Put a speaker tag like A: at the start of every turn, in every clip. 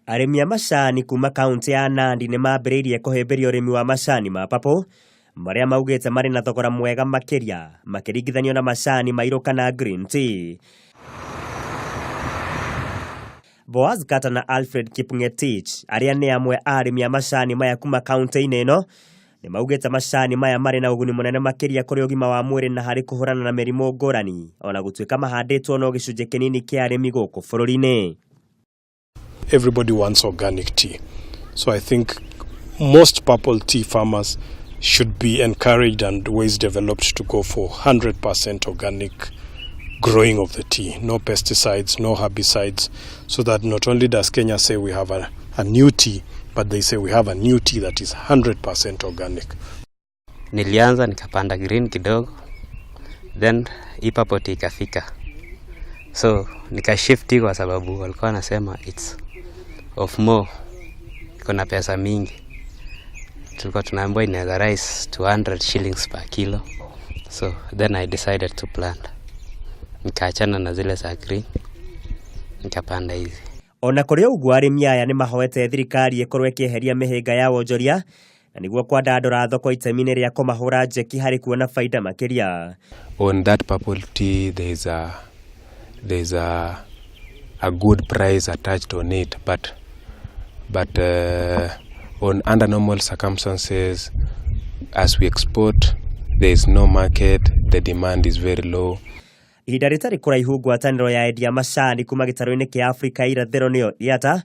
A: Arimi a macani kuuma kaunti ya Nandi nĩ mambĩrĩirie kuhimbiria urimi wa macani ma papo maria maugite marĩ na thogora mwega makiria makiringithanio na macani mairu kana green tea. Boaz Kata na Alfred Kipngetich aria nĩ amwe a arimi a macani maya kuma kaunti-ini ĩno nĩ maugite macani maya marĩ na ũguni mũnene makiria kũrĩ ũgima wa mwĩrĩ na harĩ kũhũrana na mĩrimũ ngũrani ona gũtuĩka mahandĩtwo no gĩcunjĩ kĩnini kĩa arimi gũkũ bũrũri-inĩ.
B: Everybody wants organic tea. So I think most purple tea farmers should be encouraged and ways developed to go for 100% organic growing of the tea. No pesticides, no herbicides, so that not only does Kenya say we have a new tea, but they say we have a new tea that is 100% organic.
C: Nilianza nikapanda green kidogo, then hii purple tea ikafika. So nikashifti kwa sababu walikuwa wanasema it's of more, kuna pesa mingi. Tulikuwa tunaambiwa inaweza rise to 100 shillings per kilo. So then I decided to plant. Nikaachana na zile za green, nikapanda hizi.
A: Ona kũrĩ ũguo arĩmi aya nĩ mahoete thirikari ĩkorwo ĩkĩeheria mĩhĩnga ya wonjoria na nĩguo kwandandũra thoko itemi-inĩ rĩa kũmahũra njeki harĩ kuona faida makiria.
D: On that purple tea there's a good price attached on it, but on under normal circumstances, as we export, there is no market, the demand is very low.
A: Ihinda rĩtarĩ kũraihu ngwatanĩro ya endia macani kuma gĩtaruini kĩa Afrika irathĩro nĩyo IATA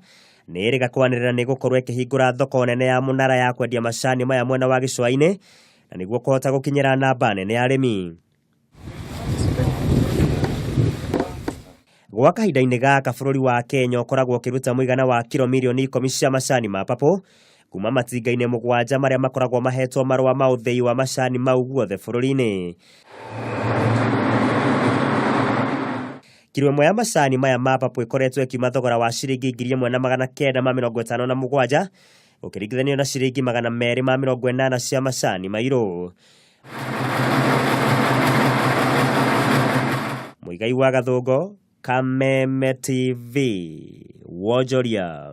A: nĩ ĩrĩga kwanĩrĩra nĩ gũkorwo ĩkĩhingũra thoko nene ya mũnara ya kwendia macani maya mwena wa gĩcũa-inĩ na nĩguo kũhota gũkinyĩra namba nene ya arĩmi. Gwa kahinda-inĩ gaka bũrũri wa Kenya ũkoragwo ũkĩruta mũigana wa kilo milioni 10 cia macani ma papo kuma mathinga-inĩ 7 marĩa makoragwo mahetwo marũa ma ũthĩi wa macani mau guothe bũrũri-inĩ. Kilo ĩmwe ya macani maya ma papo ĩkoretwo ĩkiuma thogora wa ciringi 1,957 ũkiringithanio na ciringi 280 cia macani mairu. Muigai wa Gathũngo, Kameme TV, Wonjoria.